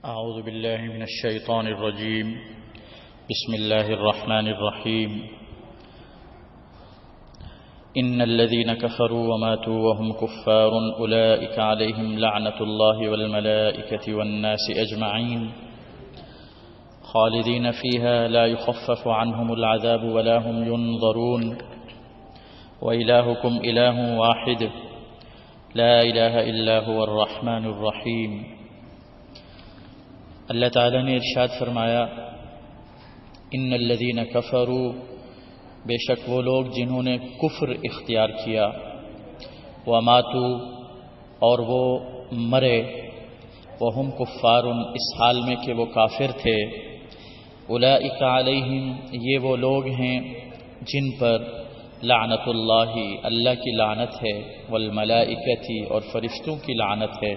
أعوذ بالله من الشيطان الرجيم. بسم الله الرحمن الرحيم. إن الذين كفروا وماتوا وهم كفار أولئك عليهم لعنة الله والملائكة والناس أجمعين خالدين فيها لا يخفف عنهم العذاب ولا هم ينظرون وإلهكم إله واحد لا إله إلا هو الرحمن الرحيم. اللہ تعالیٰ نے ارشاد فرمایا ان الذین کفروا، بے شک وہ لوگ جنہوں نے کفر اختیار کیا، وماتوا، اور وہ مرے، وہم کفار، اس حال میں کہ وہ کافر تھے، اولئک علیہم، یہ وہ لوگ ہیں جن پر لعنت اللہ، اللہ کی لعنت ہے، والملائکۃ، اور فرشتوں کی لعنت ہے،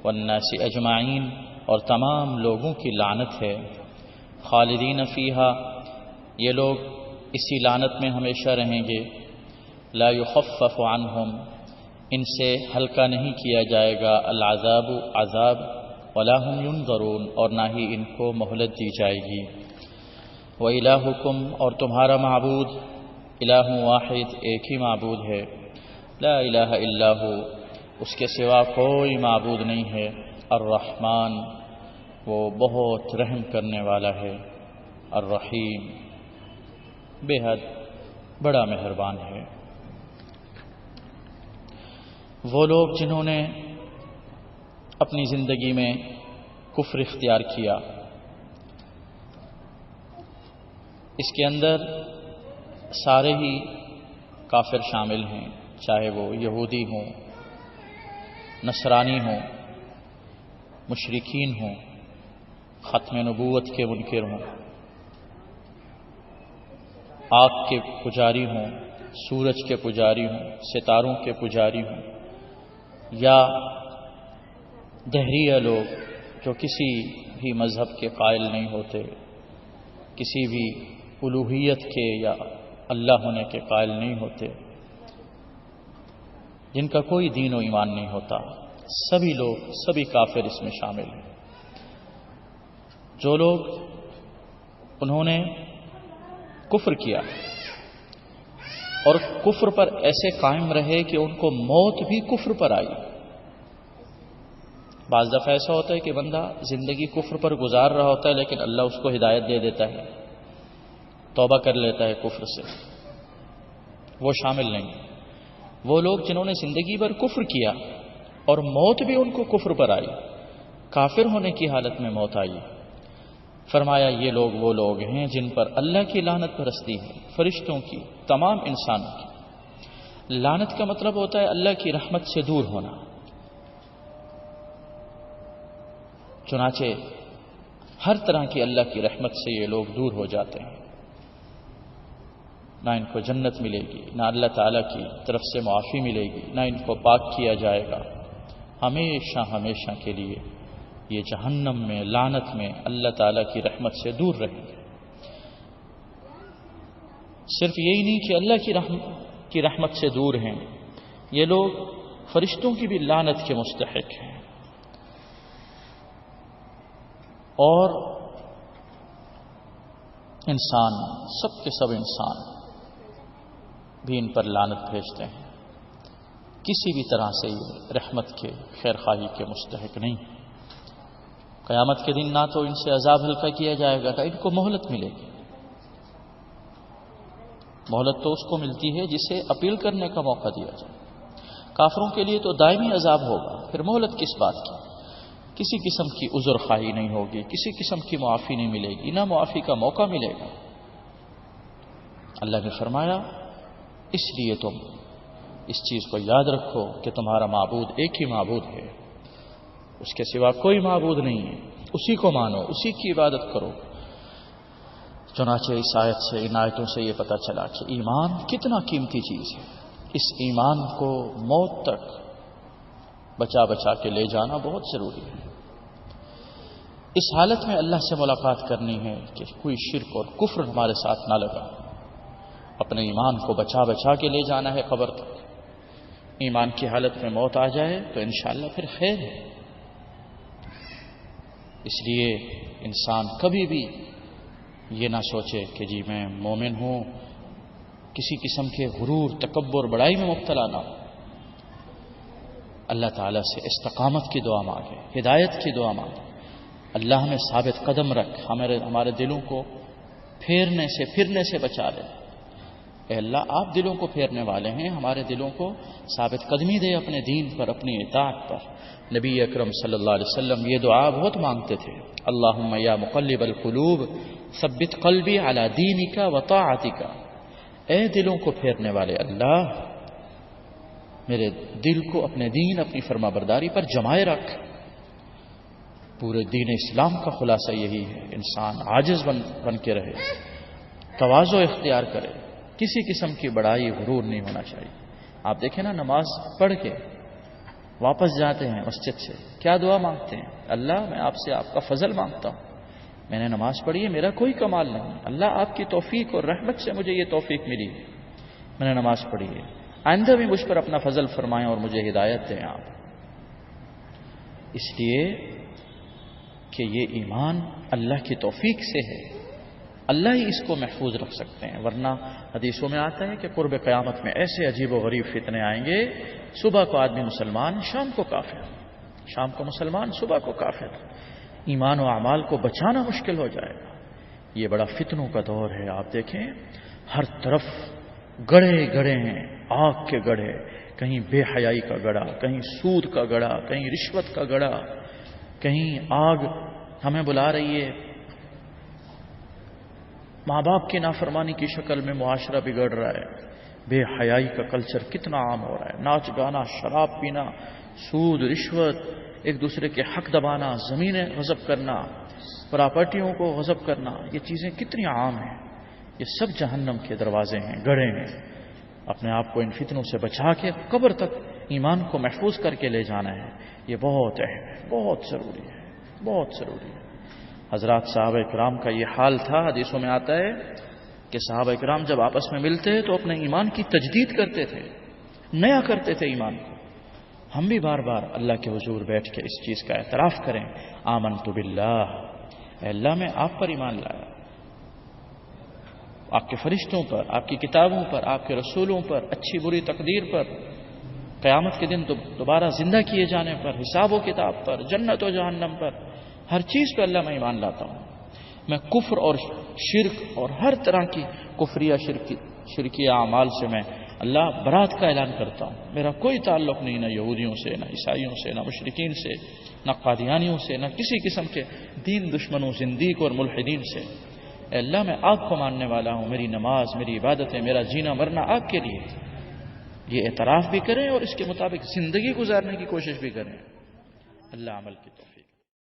والناس اجمعین، اور تمام لوگوں کی لعنت ہے، خالدین فیہا، یہ لوگ اسی لعنت میں ہمیشہ رہیں گے، لا یخفف عنہم، ان سے ہلکا نہیں کیا جائے گا، العذاب، عذاب، ولا هم ینظرون، اور نہ ہی ان کو مہلت دی جائے گی، وإلہکم، اور تمہارا معبود، الہ واحد، ایک ہی معبود ہے، لا الہ الا ہو، اس کے سوا کوئی معبود نہیں ہے، الرحمن، وہ بہت رحم کرنے والا ہے، الرحیم، بے حد بڑا مہربان ہے۔ وہ لوگ جنہوں نے اپنی زندگی میں کفر اختیار کیا، اس کے اندر سارے ہی کافر شامل ہیں، چاہے وہ یہودی ہوں، نصرانی ہوں، مشرکین ہوں، ختم نبوت کے منکر ہوں، آگ کے پجاری ہوں، سورج کے پجاری ہوں، ستاروں کے پجاری ہوں، یا دہریہ لوگ جو کسی بھی مذہب کے قائل نہیں ہوتے، کسی بھی الوہیت کے یا اللہ ہونے کے قائل نہیں ہوتے، جن کا کوئی دین و ایمان نہیں ہوتا، سبھی لوگ، سبھی کافر اس میں شامل ہیں۔ جو لوگ انہوں نے کفر کیا اور کفر پر ایسے قائم رہے کہ ان کو موت بھی کفر پر آئی۔ بعض دفعہ ایسا ہوتا ہے کہ بندہ زندگی کفر پر گزار رہا ہوتا ہے، لیکن اللہ اس کو ہدایت دے دیتا ہے، توبہ کر لیتا ہے کفر سے، وہ شامل نہیں۔ وہ لوگ جنہوں نے زندگی بھر کفر کیا اور موت بھی ان کو کفر پر آئی، کافر ہونے کی حالت میں موت آئی، فرمایا یہ لوگ وہ لوگ ہیں جن پر اللہ کی لعنت برستی ہے، فرشتوں کی، تمام انسانوں کی۔ لعنت کا مطلب ہوتا ہے اللہ کی رحمت سے دور ہونا۔ چنانچہ ہر طرح کی اللہ کی رحمت سے یہ لوگ دور ہو جاتے ہیں، نہ ان کو جنت ملے گی، نہ اللہ تعالیٰ کی طرف سے معافی ملے گی، نہ ان کو پاک کیا جائے گا، ہمیشہ ہمیشہ کے لیے یہ جہنم میں، لعنت میں، اللہ تعالیٰ کی رحمت سے دور رہیں گے۔ صرف یہی نہیں کہ اللہ کی رحمت سے دور ہیں، یہ لوگ فرشتوں کی بھی لعنت کے مستحق ہیں، اور انسان، سب کے سب انسان بھی ان پر لعنت بھیجتے ہیں، کسی بھی طرح سے یہ رحمت کے، خیر خواہی کے مستحق نہیں۔ قیامت کے دن نہ تو ان سے عذاب ہلکا کیا جائے گا، نہ ان کو مہلت ملے گی۔ مہلت تو اس کو ملتی ہے جسے اپیل کرنے کا موقع دیا جائے، کافروں کے لیے تو دائمی عذاب ہوگا، پھر مہلت کس بات کی؟ کسی قسم کی عذر خواہی نہیں ہوگی، کسی قسم کی معافی نہیں ملے گی، نہ معافی کا موقع ملے گا۔ اللہ نے فرمایا اس لیے تم اس چیز کو یاد رکھو کہ تمہارا معبود ایک ہی معبود ہے، اس کے سوا کوئی معبود نہیں ہے، اسی کو مانو، اسی کی عبادت کرو۔ چنانچہ اس آیت سے، ان آیتوں سے یہ پتہ چلا کہ ایمان کتنا قیمتی چیز ہے، اس ایمان کو موت تک بچا بچا کے لے جانا بہت ضروری ہے۔ اس حالت میں اللہ سے ملاقات کرنی ہے کہ کوئی شرک اور کفر ہمارے ساتھ نہ لگا، اپنے ایمان کو بچا بچا کے لے جانا ہے قبر تک۔ ایمان کی حالت میں موت آ جائے تو انشاءاللہ پھر خیر ہے۔ اس لیے انسان کبھی بھی یہ نہ سوچے کہ جی میں مومن ہوں، کسی قسم کے غرور، تکبر، بڑائی میں مبتلا نہ ہو۔ اللہ تعالیٰ سے استقامت کی دعا مانگے، ہدایت کی دعا مانگے، اللہ ہمیں ثابت قدم رکھ، ہمارے دلوں کو پھرنے سے بچا لے۔ اے اللہ آپ دلوں کو پھیرنے والے ہیں، ہمارے دلوں کو ثابت قدمی دے اپنے دین پر، اپنی اطاعت پر۔ نبی اکرم صلی اللہ علیہ وسلم یہ دعا بہت مانگتے تھے، اللہم یا مقلب القلوب ثبت قلبی علی دینک و طاعتک۔ اے دلوں کو پھیرنے والے اللہ، میرے دل کو اپنے دین، اپنی فرما برداری پر جمائے رکھ۔ پورے دین اسلام کا خلاصہ یہی ہے، انسان عاجز بن کے رہے، تواضع اختیار کرے، کسی قسم کی بڑائی، غرور نہیں ہونا چاہیے۔ آپ دیکھیں نا، نماز پڑھ کے واپس جاتے ہیں مسجد سے، کیا دعا مانگتے ہیں؟ اللہ میں آپ سے آپ کا فضل مانگتا ہوں، میں نے نماز پڑھی ہے، میرا کوئی کمال نہیں، اللہ آپ کی توفیق اور رحمت سے مجھے یہ توفیق ملی، میں نے نماز پڑھی ہے، آئندہ بھی مجھ پر اپنا فضل فرمائیں اور مجھے ہدایت دیں آپ۔ اس لیے کہ یہ ایمان اللہ کی توفیق سے ہے، اللہ ہی اس کو محفوظ رکھ سکتے ہیں، ورنہ حدیثوں میں آتا ہے کہ قرب قیامت میں ایسے عجیب و غریب فتنے آئیں گے، صبح کو آدمی مسلمان، شام کو کافر، شام کو مسلمان، صبح کو کافر، ایمان و اعمال کو بچانا مشکل ہو جائے گا۔ یہ بڑا فتنوں کا دور ہے، آپ دیکھیں ہر طرف گڑھے گڑھے ہیں، آگ کے گڑھے، کہیں بے حیائی کا گڑھا، کہیں سود کا گڑھا، کہیں رشوت کا گڑھا، کہیں آگ ہمیں بلا رہی ہے، ماں باپ کی نافرمانی کی شکل میں معاشرہ بگڑ رہا ہے، بے حیائی کا کلچر کتنا عام ہو رہا ہے، ناچ گانا، شراب پینا، سود، رشوت، ایک دوسرے کے حق دبانا، زمینیں غصب کرنا، پراپرٹیوں کو غصب کرنا، یہ چیزیں کتنی عام ہیں۔ یہ سب جہنم کے دروازے ہیں، گڑھے ہیں۔ اپنے آپ کو ان فتنوں سے بچا کے قبر تک ایمان کو محفوظ کر کے لے جانا ہے، یہ بہت اہم ہے، بہت ضروری ہے، بہت ضروری ہے۔ حضرات صحابہ کرام کا یہ حال تھا، حدیثوں میں آتا ہے کہ صحابہ کرام جب آپس میں ملتے تو اپنے ایمان کی تجدید کرتے تھے، نیا کرتے تھے ایمان کو۔ ہم بھی بار بار اللہ کے حضور بیٹھ کے اس چیز کا اعتراف کریں، آمنت باللہ، اے اللہ میں آپ پر ایمان لایا، آپ کے فرشتوں پر، آپ کی کتابوں پر، آپ کے رسولوں پر، اچھی بری تقدیر پر، قیامت کے دن دوبارہ زندہ کیے جانے پر، حساب و کتاب پر، جنت و جہنم پر، ہر چیز پہ اللہ میں ایمان لاتا ہوں۔ میں کفر اور شرک اور ہر طرح کی کفریہ شرکیہ اعمال سے میں اللہ برات کا اعلان کرتا ہوں، میرا کوئی تعلق نہیں، نہ یہودیوں سے، نہ عیسائیوں سے، نہ مشرکین سے، نہ قادیانیوں سے، نہ کسی قسم کے دین دشمنوں، زندیق اور ملحدین سے۔ اے اللہ میں آپ کو ماننے والا ہوں، میری نماز، میری عبادتیں، میرا جینا مرنا آپ کے لیے۔ یہ اعتراف بھی کریں اور اس کے مطابق زندگی گزارنے کی کوشش بھی کریں۔ اللہ عمل کی توفیق۔